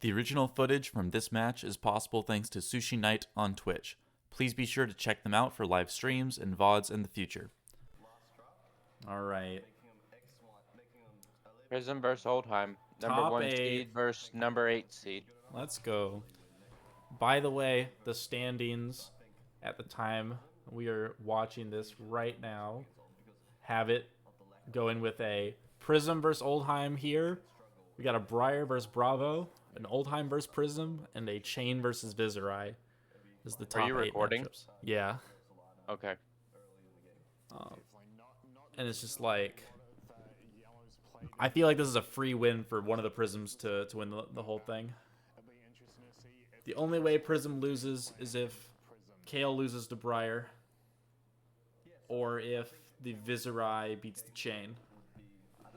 The original footage from this match is possible thanks to Sushi Night on Twitch. Please be sure to check them out for live streams and VODs in the future. Alright. Prism versus Oldhim. Number Top 1 8. seed versus number 8 seed. Let's go. By the way, the standings at the time we are watching this right now have it going with a Prism versus Oldhim here. We got a Briar versus Bravo, an Oldhim versus Prism, and a Chain versus Viserai. Is the top Are you 8 recording? matchups. Yeah. Okay. And it's just like, I feel like this is a free win for one of the Prisms to win the whole thing. The only way Prism loses is if Kale loses to Briar, or if the Viserai beats the Chain.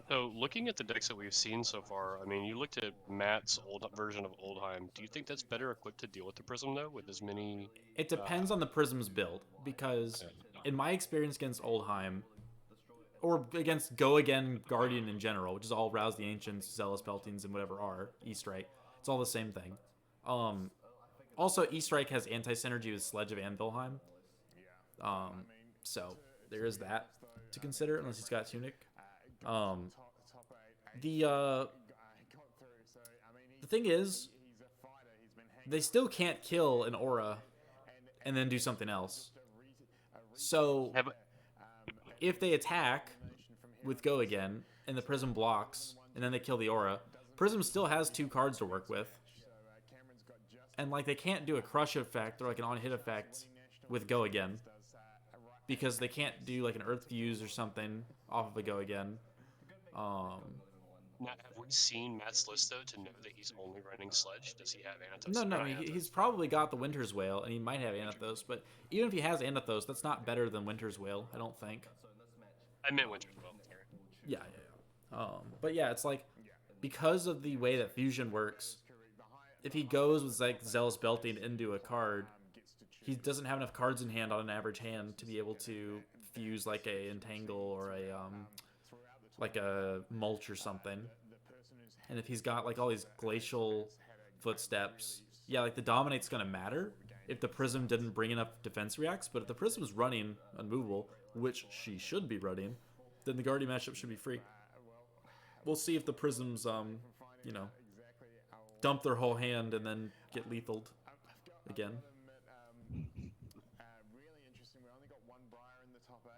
So, looking at the decks that we've seen so far, I mean, you looked at Matt's old version of Oldhim. Do you think that's better equipped to deal with the Prism, though, with as many... It depends on the Prism's build, because in my experience against Oldhim, or against Go Again Guardian in general, which is all Rouse the Ancients, Zealous Beltings, and whatever are, E-Strike, it's all the same thing. Also, E-Strike has anti-synergy with Sledge of Anvilheim. So, there is that to consider, unless he's got Tunic. The thing is, they still can't kill an aura and then do something else. So if they attack with Go Again and the Prism blocks and then they kill the aura, Prism still has 2 cards to work with. And like they can't do a crush effect or like an on-hit effect with Go Again, because they can't do like an Earth Fuse or something off of a Go Again. Now, have we seen Matt's list, though, to know that he's only running Sledge? Does he have Anatos? No, he's probably got the Winter's Wail, and he might have Anathos, but even if he has Anathos, that's not better than Winter's Wail, I don't think. I meant Winter's Wail. Yeah. But yeah, it's like, because of the way that Fusion works, if he goes with like Zealous Belting into a card, he doesn't have enough cards in hand on an average hand to be able to fuse like a Entangle or a like a Mulch or something. And if he's got like all these Glacial Footsteps, yeah, like the Dominate's gonna matter if the Prism didn't bring enough defense reacts. But if the Prism's running Unmovable, which she should be running, then the Guardian matchup should be free. We'll see if the Prisms dump their whole hand and then get lethaled again.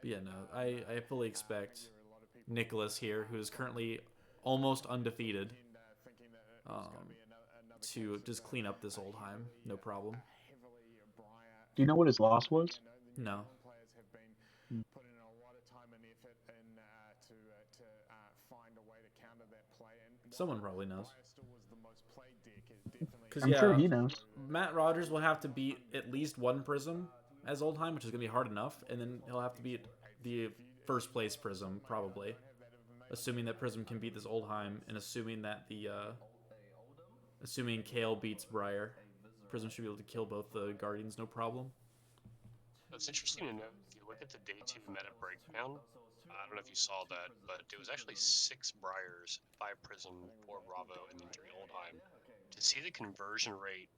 But yeah, no, I fully expect Nicholas here, who is currently almost undefeated, to just clean up this Oldhim, no problem. Do you know what his loss was? No. Someone probably knows. I'm sure he knows. Matt Rogers will have to beat at least one Prism as Oldhim, which is going to be hard enough, and then he'll have to beat the first place Prism, probably. Assuming that Prism can beat this Oldhim, and assuming that assuming Kale beats Briar, Prism should be able to kill both the Guardians, no problem. It's interesting to note, if you look at the day 2 meta breakdown, I don't know if you saw that, but it was actually 6 Briars, 5 Prism, 4 Bravo, and then 3 Oldhim. To see the conversion rate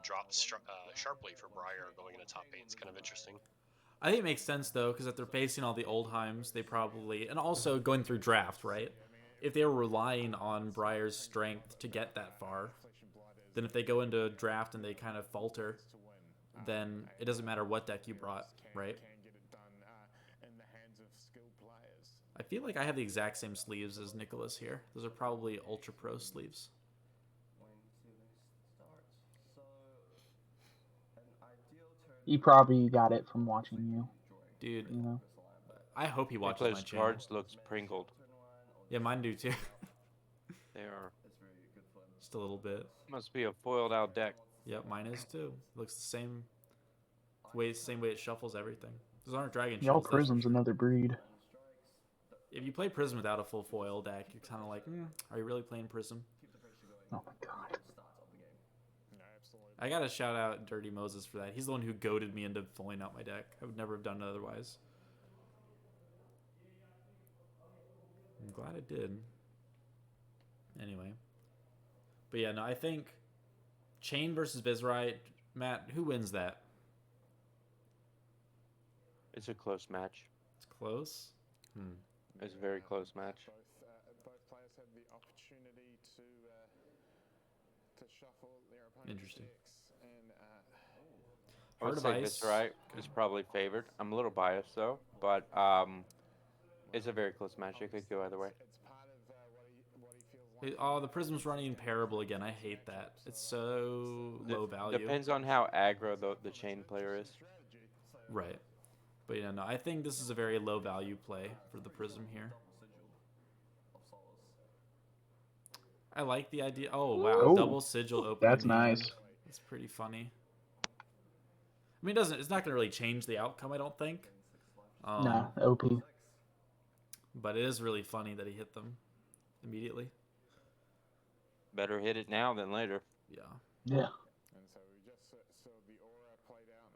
drop sharply for Briar going into top 8, it's kind of interesting. I think it makes sense, though, because if they're facing all the Oldhims, they probably... And also going through draft, right? If they were relying on Briar's strength to get that far, then if they go into draft and they kind of falter, then it doesn't matter what deck you brought, right? I feel like I have the exact same sleeves as Nicholas here. Those are probably Ultra Pro sleeves. He probably got it from watching you. Dude, you know? I hope he watches my channel. Cards looks prinkled. Yeah, mine do too. They are. Just a little bit. Must be a foiled out deck. Yep, mine is too. It looks the same way it shuffles everything. Those aren't dragon Y'all shells. Prism's another breed. If you play Prism without a full foil deck, you're kind of like, are you really playing Prism? Oh my god. I gotta shout out Dirty Moses for that. He's the one who goaded me into foiling out my deck. I would never have done it otherwise. I'm glad I did. Anyway. But yeah, no, I think Chain versus Vizrite. Matt, who wins that? It's a close match. It's close. It's a very close match. Both players had the opportunity to shuffle their opponent's Interesting. decks, and I would Heart of say Ice. Viscerai is probably favored. I'm a little biased though, but it's a very close match. It could go either way. it's part of what he feels like. Oh, the Prism's running in Parable again. I hate that. It's so low value. Depends on how aggro the chain player is. Right. But yeah, no, I think this is a very low value play for the Prism here. I like the idea. Oh, wow. Oh, Double Sigil opening. That's the nice. end. It's pretty funny. I mean, it's not going to really change the outcome, I don't think. Nah, OP. But it is really funny that he hit them immediately. Better hit it now than later. Yeah. Yeah. And so we just saw the aura played out.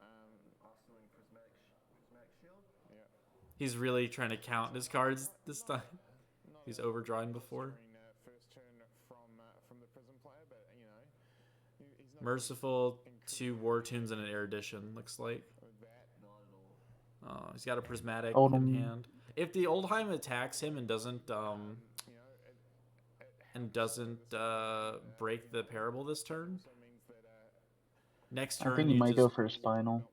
Yeah. He's really trying to count his cards this time. He's overdrawing before. First turn from the Prism player, but he's not Merciful, 2 War Tunes and an Erudition, looks like. with that. He's got a Prismatic Oldhim. in hand. If the Oldhim attacks him and doesn't break the Parable this turn, next turn I think he might just, go for a Spinal.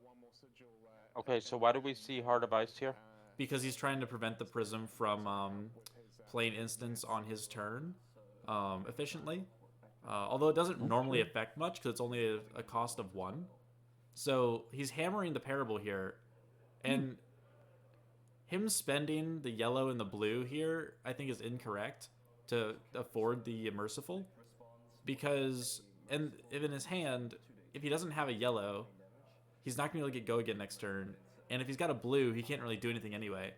Okay, so why do we see Heart of Ice here? because he's trying to prevent the Prism from playing instance on his turn efficiently. Although it doesn't normally affect much because it's only a cost of 1. So he's hammering the Parable here, and him spending the yellow and the blue here, I think, is incorrect to afford the Merciful, because and if in his hand, if he doesn't have a yellow, he's not going to be able to get go again next turn, and if he's got a blue, he can't really do anything anyway,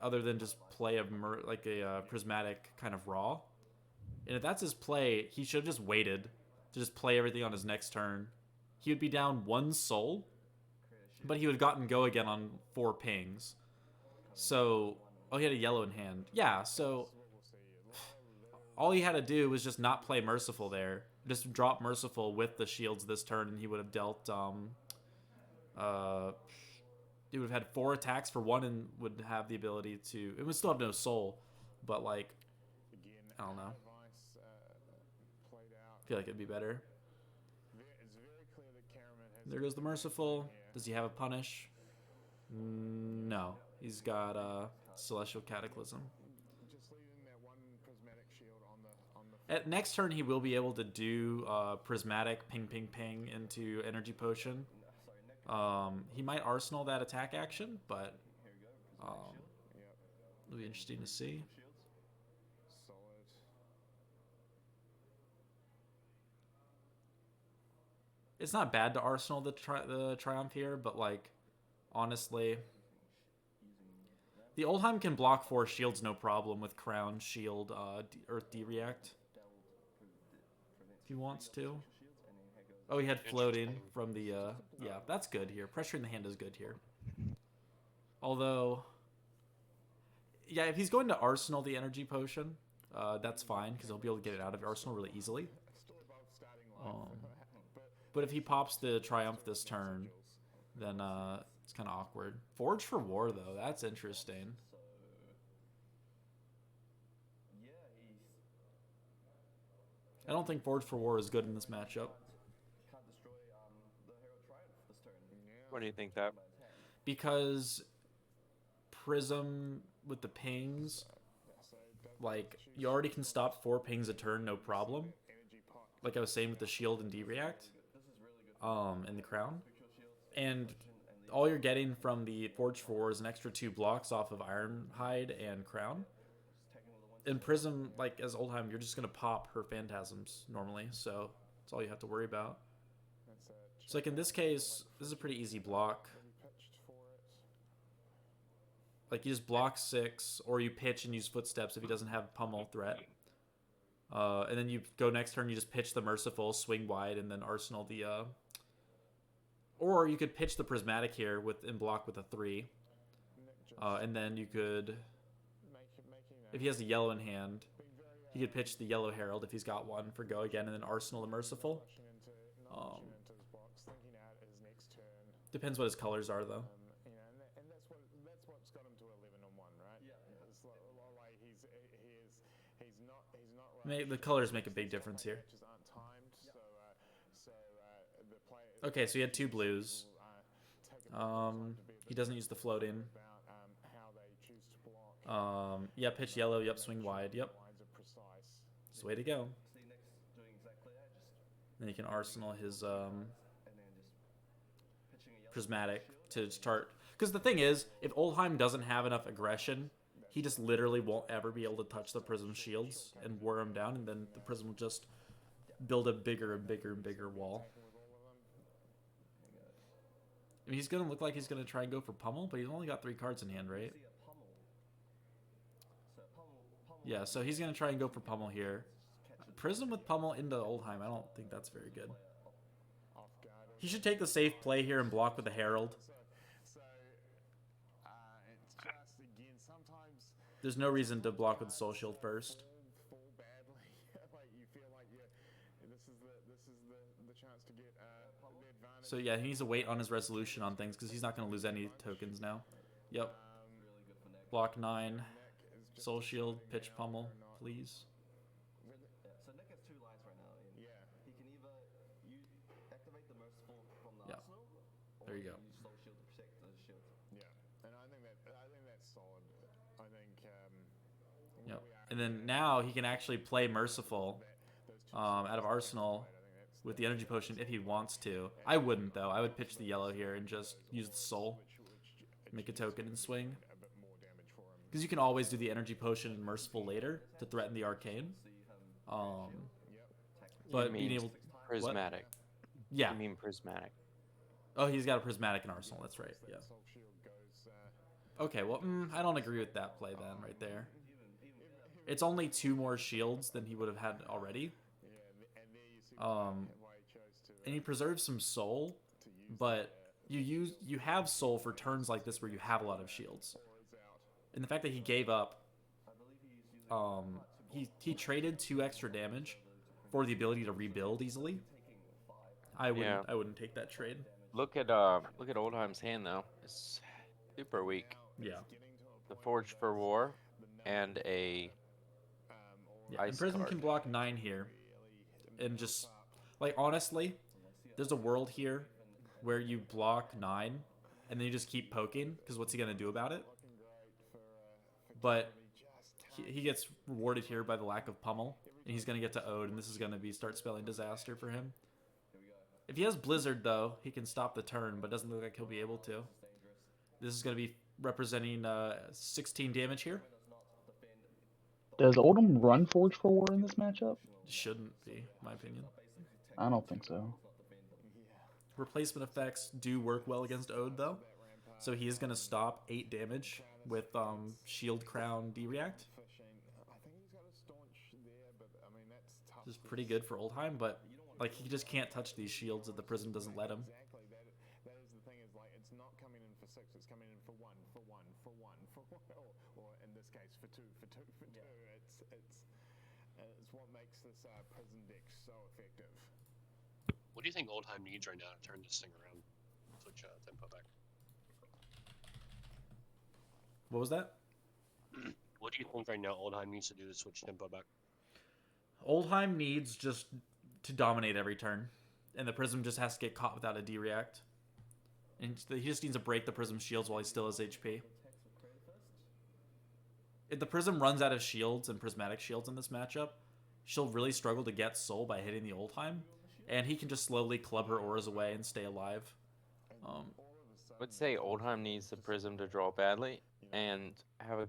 other than just play a prismatic kind of raw. And if that's his play, he should have just waited to just play everything on his next turn. He would be down 1 soul, but he would have gotten go again on 4 pings. So, he had a yellow in hand. Yeah, so all he had to do was just not play Merciful there. Just drop Merciful with the shields this turn, and he would have dealt, he would have had 4 attacks for 1 and would have the ability to, it would still have no soul, but like, I don't know. I feel like it'd be better. There goes the Merciful. Does he have a punish? No. He's got Celestial Cataclysm. At next turn, he will be able to do Prismatic ping ping ping into Energy Potion. He might arsenal that attack action, but it'll be interesting to see. It's not bad to arsenal the Triumph here, but like, honestly, the Oldhim can block 4 shields no problem with Crown, Shield, Earth D-React. If he wants to. Oh, he had floating from the, yeah, that's good here. Pressuring the hand is good here. Although, yeah, if he's going to arsenal the Energy Potion, that's fine, because he'll be able to get it out of arsenal really easily. But if he pops the Triumph this turn, then it's kind of awkward. Forge for War, though, that's interesting. I don't think Forge for War is good in this matchup. What do you think that? Because Prism with the pings, like, you already can stop 4 pings a turn, no problem. Like I was saying with the shield and D-React, and the Crown. And all you're getting from the Forge for War is an extra 2 blocks off of Ironhide and Crown. In Prism, like as Oldhim, you're just going to pop her Phantasms normally, so that's all you have to worry about. So like in this case, this is a pretty easy block. Like you just block 6, or you pitch and use Footsteps if he doesn't have Pummel threat. And then you go next turn, you just pitch the Merciful, swing wide, and then arsenal the... Or you could pitch the Prismatic here and block with a 3. And then you could... If he has a yellow in hand, he could pitch the Yellow Herald if he's got one for go again, and then arsenal the Merciful. into his box, thinking out his next turn. Depends what his colors are, though. You know, and that's what's got him to 11-1, right? It's like he's not The colors make a big difference here. matches aren't timed, so the player. Okay, so he had 2 blues. He doesn't use the floating. About how they choose to block. Yeah, pitch yellow. Yep, swing wide. Yep, Lines are precise. it's the way to go. Then he can arsenal his prismatic to start. Because the thing is, if Oldhim doesn't have enough aggression, he just literally won't ever be able to touch the Prism shields and wear him down, and then the Prism will just build a bigger and bigger and bigger wall. I mean, he's going to look like he's going to try and go for pummel, but he's only got 3 cards in hand, right? Yeah, so he's going to try and go for pummel here. Prism with pummel into Oldhim, I don't think that's very good. He should take the safe play here and block with the Herald. So it's just again sometimes There's no reason to block with the Soul Shield first. fall badly. Like you feel like this is the chance to get the advantage. So yeah, he needs to wait on his resolution on things because he's not going to lose any tokens now. Yep. Block 9. Soul Shield, pitch pummel, please. So Nick has 2 lines right now. Yeah. He can either activate the Merciful from the Yeah. arsenal, or There you go. use Soul Shield to protect the shield. Yeah, and I think that's solid. I think Yep. And then now he can actually play Merciful out of Arsenal with the Energy Potion if he wants to. I wouldn't, though. I would pitch the yellow here and just use the Soul. Make a token and swing. a bit more damage for him. Because you can always do the Energy Potion and Merciful later to threaten the Arcane. But being able... Prismatic. Yeah. I mean prismatic. Oh, he's got a Prismatic in Arsenal. That's right. Yeah. Soul Shield goes. Okay, well, I don't agree with that play then, right there. It's only 2 more shields than he would have had already. Yeah, and there you see Um, why he chose to And he preserves some soul, use but you have soul for turns like this where you have a lot of shields. Aura's out. And the fact that he gave up, he traded 2 extra damage for the ability to rebuild easily. I wouldn't take that trade. Look at Oldheim's hand though. It's super weak. Yeah. The Forge for War and a Yeah. And Ice Prism card. can block 9 here. And just, like, honestly, there's a world here where you block 9 and then you just keep poking, because what's he going to do about it? But he gets rewarded here by the lack of pummel, and he's going to get to Ode, and this is going to be start spelling disaster for him. If he has Blizzard, though, he can stop the turn, but doesn't look like he'll be able to. This is going to be representing 16 damage here. Does Oldhim run Forge for War in this matchup? Shouldn't be, in my opinion. I don't think so. Replacement effects do work well against Ode, though. So he is going to stop 8 damage with Shield Crown D-React. I think he's got a staunch there, but I mean that's tough. Which is pretty good for Oldhim, but like he just can't touch these shields if the Prism doesn't let him. Exactly. That is the thing. Is like it's not coming in for 6. It's coming in for 1, for 1, for 1, for 1, or in this case for 2, for 2, for 2. It's what makes this Prism deck so effective. What do you think Oldhim needs right now to turn this thing around? Switch tempo back. What was that? What do you think right now Oldhim needs to do to switch tempo back? Oldhim needs just to dominate every turn, and the Prism just has to get caught without a D-React. And he just needs to break the Prism shields while he still has HP. If the Prism runs out of shields and Prismatic shields in this matchup, she'll really struggle to get Soul by hitting the Oldhim, and he can just slowly club her auras away and stay alive. I would say Oldhim needs the Prism to draw badly and have a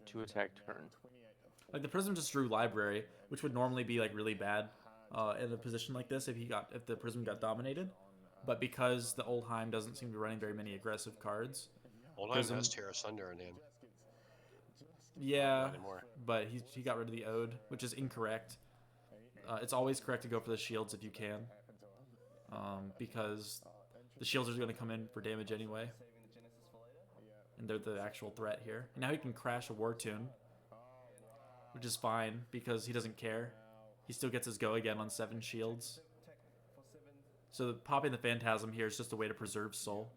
2 attack turn. Like the Prism just drew Library, which would normally be like really bad in a position like this if the Prism got dominated. But because the Oldhim doesn't seem to be running very many aggressive cards, Oldhim Prism- has Terra Sunder in hand. yeah, Not anymore. but he got rid of the Ode, which is incorrect. It's always correct to go for the shields if you can, because the shields are going to come in for damage anyway, and they're the actual threat here. And now he can crash a War Tune, which is fine because he doesn't care. He still gets his go again on 7 shields. So popping the Phantasm here is just a way to preserve soul.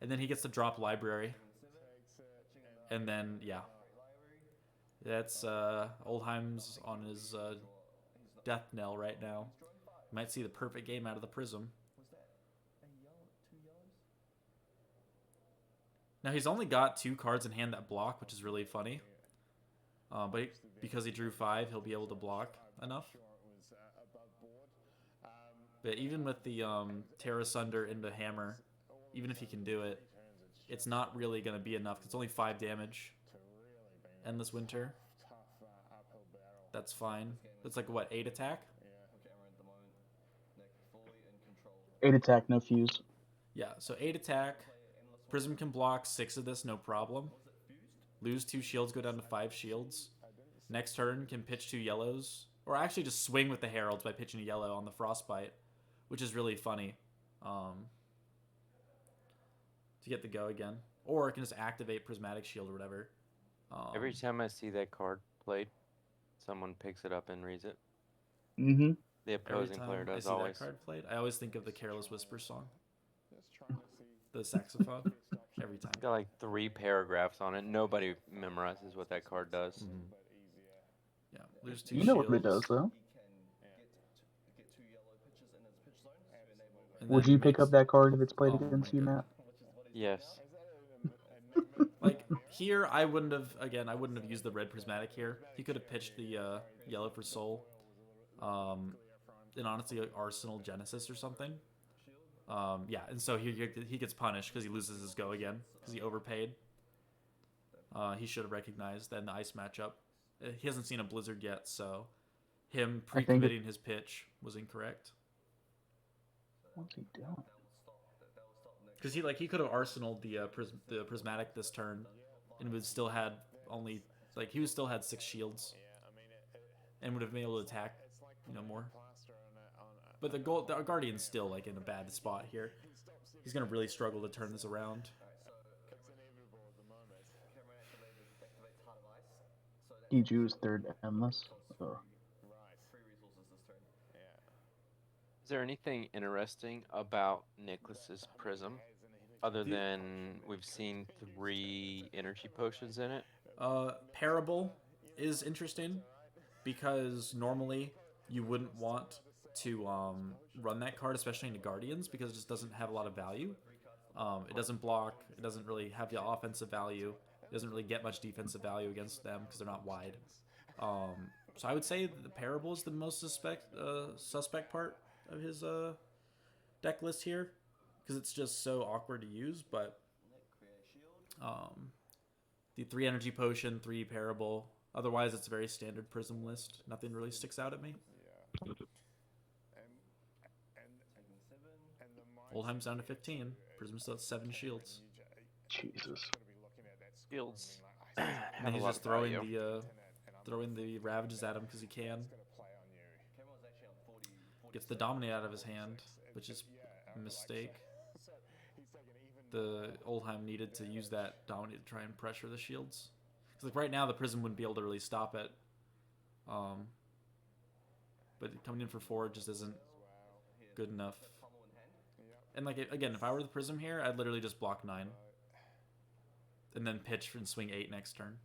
And then he gets to drop library. And then, yeah. That's Oldhim's on his death knell right now. You might see the perfect game out of the Prism. Now he's only got 2 cards in hand that block, which is really funny. But because he drew 5, he'll be able to block enough. But even with the Terra Sunder into Hammer, even if he can do it, it's not really going to be enough. It's only 5 damage. Endless Winter. That's fine. That's like, what, 8 attack? 8 attack, no fuse. Yeah, so 8 attack. Prism can block 6 of this, no problem. Lose 2 shields, go down to 5 shields. Next turn can pitch 2 yellows. Or actually just swing with the Heralds by pitching a yellow on the Frostbite, which is really funny. To get the go again. Or it can just activate Prismatic Shield or whatever. Every time I see that card played, someone picks it up and reads it. Mm-hmm. The opposing player I does see always. that card played, I always think of the Careless Whisper song. The saxophone. Every time. It's got like 3 paragraphs on it. Nobody memorizes what that card does. Mm-hmm. Yeah, lose 2 You know shields. what it does, though. And Would then you pick makes- up that card if it's played Oh against my you, God. Matt? Yes. Like, here, I wouldn't have used the red Prismatic here. He could have pitched the yellow for soul. And honestly, Arsenal Genesis or something. Yeah, and so he gets punished because he loses his go again because he overpaid. He should have recognized that in the ice matchup. He hasn't seen a blizzard yet, so him I think pre-committing his pitch was incorrect. What's he doing? Because he could have arsenaled the prismatic this turn, and would still had only he would still had 6 shields, and would have been able to attack, more. But the Guardian's still in a bad spot here. He's gonna really struggle to turn this around. He drew his 3rd endless. Oh. Is there anything interesting about Nicholas's Prism, other than we've seen 3 energy potions in it? Parable is interesting because normally you wouldn't want to run that card, especially into Guardians, because it just doesn't have a lot of value. It doesn't block. It doesn't really have the offensive value. It doesn't really get much defensive value against them because they're not wide. So I would say the Parable is the most suspect part of his deck list here because it's just so awkward to use. But the 3 energy potion, 3 Parable. Otherwise, it's a very standard Prism list. Nothing really sticks out at me. Oldhim's down to 15. Prism still has 7 shields. Jesus. Shields. And Have he's a lot just of value. throwing the Ravages at him because he can. Gets the Dominate out of his hand, which is a mistake. The Oldhim needed to use that Dominate to try and pressure the shields. Because right now the Prism wouldn't be able to really stop it. But coming in for 4 just isn't good enough. And again, if I were the Prism here, I'd literally just block 9. And then pitch and swing 8 next turn.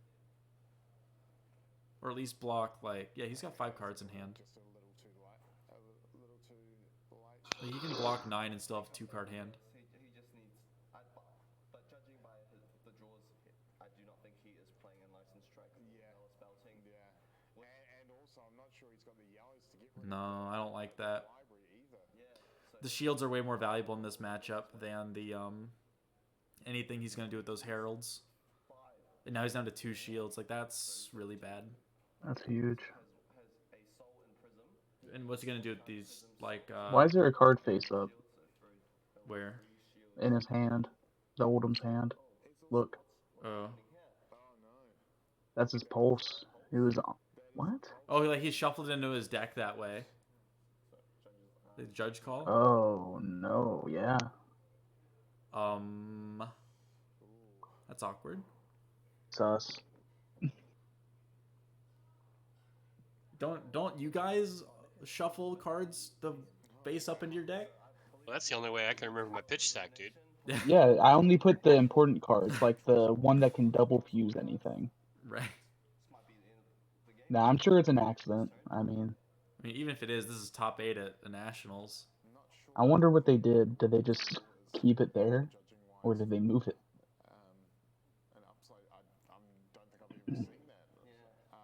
Or at least block, he's got 5 cards in hand. He can block 9 and still have a 2-card hand. He just needs. But judging by the draws, I do not think he is playing a licensed strike. Belting. And also, I'm not sure he's got the yellows to get rid No, I don't like that. library either. The shields are way more valuable in this matchup than the anything he's going to do with those Heralds. And now he's down to 2 shields. That's really bad. That's huge. And what's he going to do with these, Why is there a card face up where? in his hand? The Oldham's hand. Look. Oh. That's his pulse. It was... What? Oh, he shuffled into his deck that way. The judge call? Oh, no. Yeah. That's awkward. Sus. Don't you guys shuffle cards the face up into your deck? Well, that's the only way I can remember my pitch stack, dude. Yeah, I only put the important cards, like the one that can double fuse anything. Right. Now, I'm sure it's an accident. I mean, I mean, even if it is, this is top 8 at the Nationals. I wonder what they did. Did they just keep it there, or did they move it? And upside, I don't think I've even seen that. Yeah.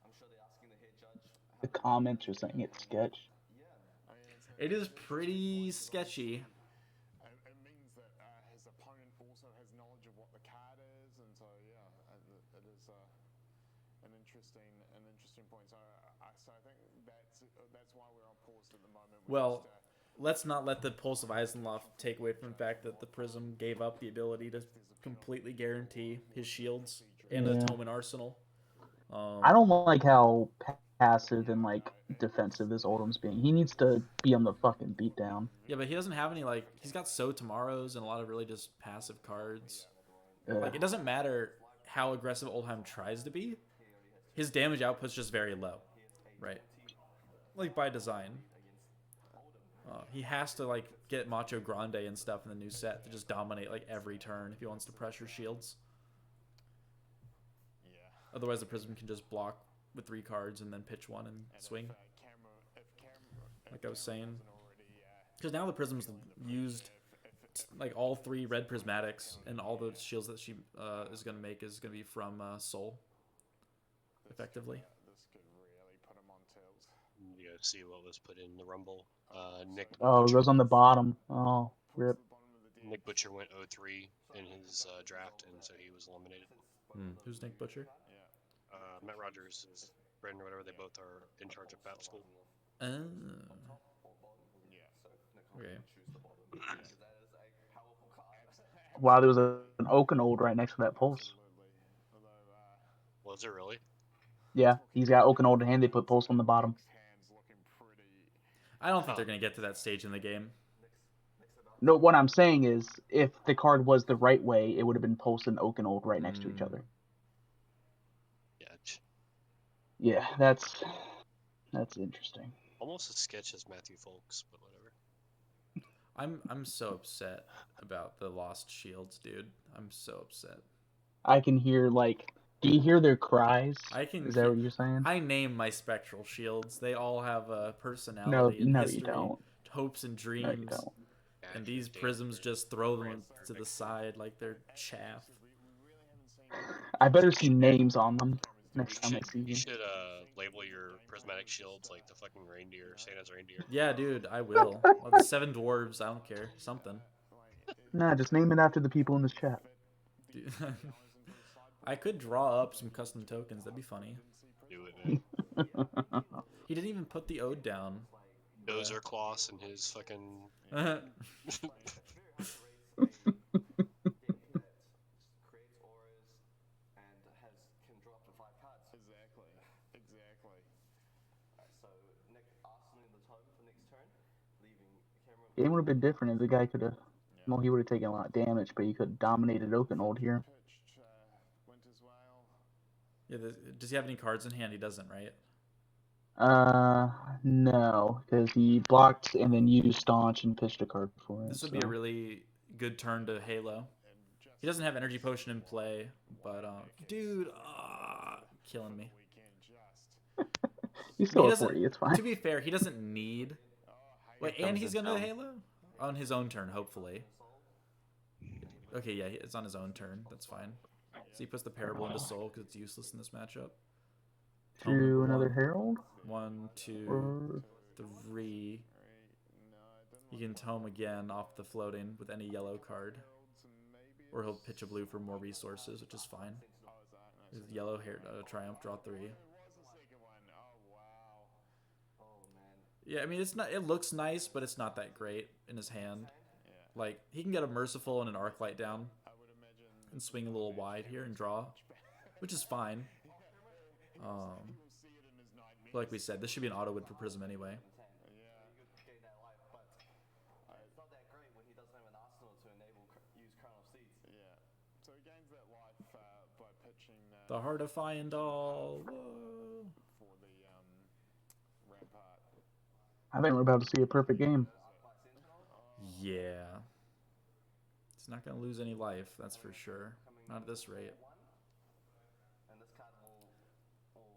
I'm sure they're asking the head judge. The comments are saying it's sketch. I mean, It is pretty sketchy. It means that his opponent also has knowledge of what the card is, and so yeah, it is an interesting point. So I think that's why we're on pause at the moment. Well, let's not let the Pulse of Eisenloft take away from the fact that the Prism gave up the ability to completely guarantee his shields and Yeah. the Tome and Arsenal. I don't like how passive and like defensive this Oldham's being. He needs to be on the fucking beatdown. Yeah, but he doesn't have any, like, he's got So Tomorrows and a lot of really just passive cards. Like, it doesn't matter how aggressive Oldhim tries to be, his damage output's just very low, right? Like, by design. He has to, like, get Macho Grande and stuff in the new set to just dominate, like, every turn if he wants to pressure shields. Yeah. Otherwise, the Prism can just block with 3 cards and then pitch 1 and swing. Like I was saying. Because now the Prism's used, like, all 3 red Prismatics, and all the shields that she is going to make is going to be from Soul. Effectively. This could really put him on tilt. You guys see what was put in the Rumble. Nick Oh, it Butcher, goes on the bottom. Oh, rip. Nick Butcher went 0-3 in his draft, and so he was eliminated. Who's Nick Butcher? Matt Rogers, Brendan, or whatever, they both are in charge of Battle School. Okay. Wow, there was an Okanold right next to that Pulse. Was it really? Yeah, he's got Okanold in hand. They put Pulse on the bottom. I don't think they're going to get to that stage in the game. No, what I'm saying is, if the card was the right way, it would have been Pulse and Okanold right next to each other. Yeah. Yeah, that's interesting. Almost as sketch as Matthew Folks, but whatever. I'm so upset about the lost shields, dude. I'm so upset. I can hear, like, do you hear their cries? Is that what you're saying? I name my spectral shields. They all have a personality and no, history, you don't. hopes and dreams. No, you don't. And these Prisms just throw them to the side like they're chaff. I better see names on them next time I see You you. should label your prismatic shields like the fucking reindeer, Santa's reindeer. Yeah, dude, I will. Well, the 7 dwarves, I don't care. Something. Nah, just name it after the people in this chat. Dude. I could draw up some custom tokens. That'd be funny. Do it, man. He didn't even put the ode down. Dozer Kloss and his fucking. Game would have been different if the guy could have. Well, he would have taken a lot of damage, but he could have dominated Okanold here. Yeah, does he have any cards in hand? He doesn't, right? No, because he blocked and then used Staunch and pitched a card for it. This would be a really good turn to Halo. He doesn't have Energy Potion in play, but dude, killing me. He's still at 40. It's fine. To be fair, he doesn't need. Wait, and he's gonna Halo on his own turn, hopefully. Okay, yeah, it's on his own turn. That's fine. So he puts the Parable into Soul because it's useless in this matchup. To another Herald? 1, 2, 3. He can tome again off the floating with any yellow card. Or he'll pitch a blue for more resources, which is fine. His yellow hair Triumph, draw 3. Yeah, I mean it's not. It looks nice, but it's not that great in his hand. Like he can get a Merciful and an Arclight down, and swing a little wide here and draw, which is fine. But like we said, this should be an auto win for Prism anyway. The Heart of Fyendal. Whoa. I think we're about to see a perfect game. Yeah. He's not going to lose any life, that's for sure. Not at this rate. And this card will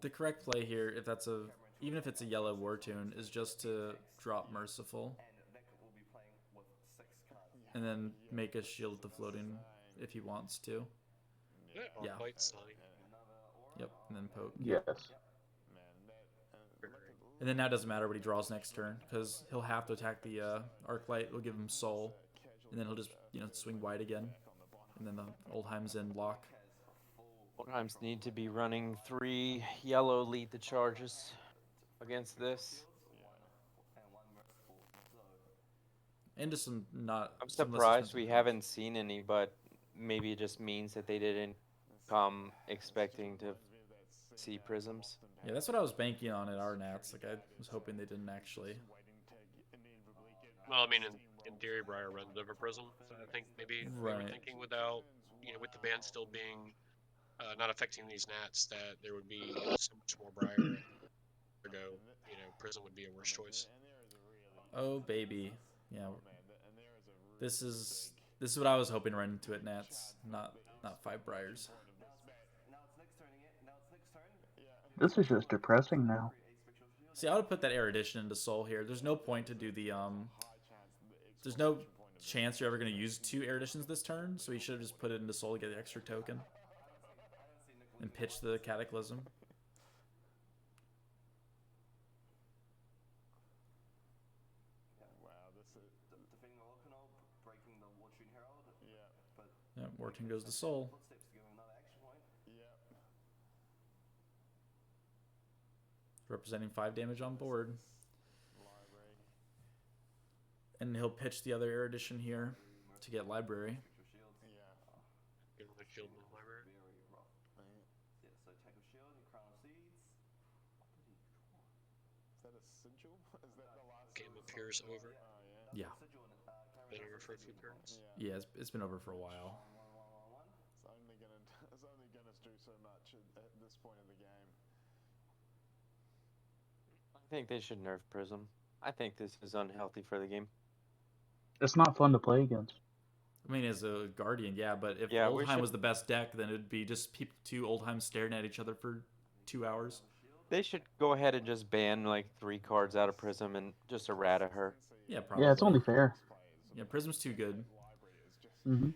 The correct play here, if that's a, even if it's a yellow war tune, is just to drop Merciful and Nick will be playing with 6 cards. and then make a shield the floating if he wants to. Yeah, Yeah. quite sign. Another aura. Yep, and then poke. Yes. And then now it doesn't matter what he draws next turn because he'll have to attack the Arclight. It'll give him Soul, and then he'll just swing wide again, and then the Oldheim's in lock. Oldheims need to be running 3 yellow lead the charges against this. And 1 merciful. So And just some not. I'm some less surprised expensive we cards. haven't seen any, but maybe it just means that they didn't come expecting to see prisms. Yeah, that's what I was banking on at our Nats. Like I was hoping they didn't actually. Well, I mean, in theory, Briar runs over Prism, so I think maybe they were Right. thinking without, with the ban still being not affecting these Nats, that there would be so much more Briar. Go, Prism would be a worse choice. Oh baby, yeah. This is what I was hoping to run into at Nats, not 5 Briars. now it's Nick's turning it. Now it's Nick's turn. This is just depressing now. See, I would put that Erudition into Soul here. There's no point to do the There's no chance you're ever going to use 2 Eruditions this turn, so he should have just put it into Soul to get the extra token and pitch the Cataclysm. Defending the Volcano, breaking the Wartune Herald. But Yeah, Wartune goes to Soul. footsteps to give him another action point. Representing 5 damage on board. And he'll pitch the other Erudition here to get Library. Spectral shields. Give him the shield in the library. Very rough. Yeah, so take a shield and Crown of Seeds. Game appears over. Yeah. Been over for a few turns. Yeah, it's been over for a while. It's only gonna do so much at this point in the game. I think they should nerf Prism. I think this is unhealthy for the game. It's not fun to play against. I mean, as a Guardian, yeah, but if Yeah, we Oldhim should- was the best deck, then it'd be just 2 Oldheims staring at each other for 2 hours. They should go ahead and just ban like 3 cards out of Prism and just errata her. Yeah, probably. Yeah, it's only fair. Yeah, Prism's too good. Hmm.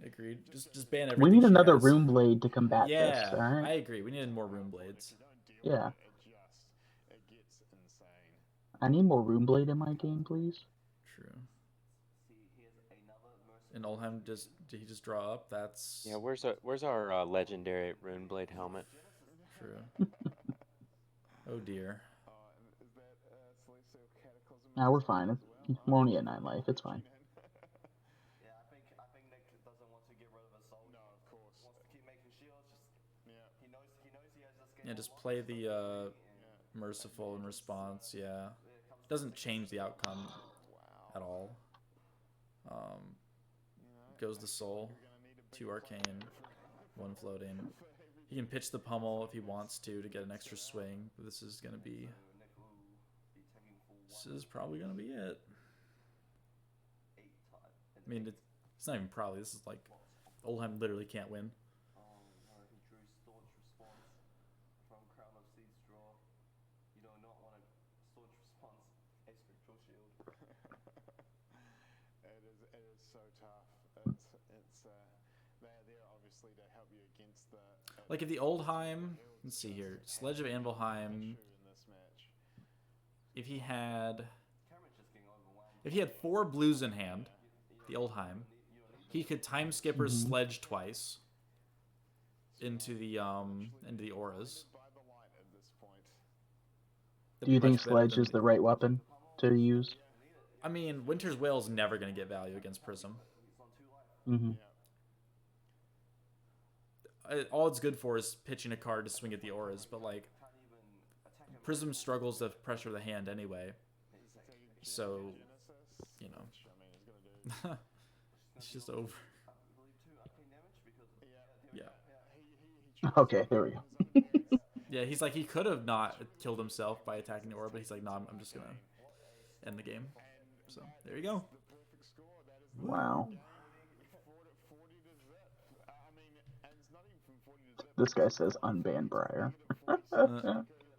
Agreed. Just ban everything. We need she another has. Rune Blade to combat Yeah, this, alright? I agree. We needed more Rune Blades. Yeah. It gets insane. I need more Rune Blade in my game, please. True. See, here's another merciful. And Oldhim did he just draw up? That's Yeah, where's our legendary Runeblade helmet? true. Oh dear. And is that Celestial Cataclysm? Nah, we're fine. We're only at 9 life. It's fine. Yeah, I think Nick doesn't want to get rid of his soul. No, of course. Wants to keep making shields. Just Yeah. he knows he has this game. Yeah, just play the Merciful in response. Yeah, doesn't change the outcome at all. Goes the Soul, 2 Arcane, 1 floating. He can pitch the Pummel if he wants to get an extra swing. But this is gonna be. Nick will be taking full This is probably gonna be it. 8 time. I mean, it's not even probably. This is like Oldhim literally can't win. Oh no, he drew staunch response from Crown of Seeds draw. You do not want a staunch response, a spectral shield. It is so tough. It's they're obviously to help you against the Like if the Oldhim, let's see here, Sledge of Anvilheim. in this match. If he had Cameron's just getting overwhelmed. If he had 4 blues in hand, the Oldhim, he could time skip or sledge twice into the auras. By the light at this point. Do you That'd be think much better Sledge than is the right weapon to use? I mean, Winter's Wail is never going to get value against Prism. Mm-hmm. All it's good for is pitching a card to swing at the auras, but like Prism struggles to pressure the hand anyway. So, you know, it's just over. Yeah. Okay, there we go. Yeah, he's like, he could have not killed himself by attacking the aura, but he's like, no, I'm just going to end the game. So, there you go. The perfect score. Wow. 40 to zip. I mean, and it's not even from 40 to zip. This guy says unban Briar. Because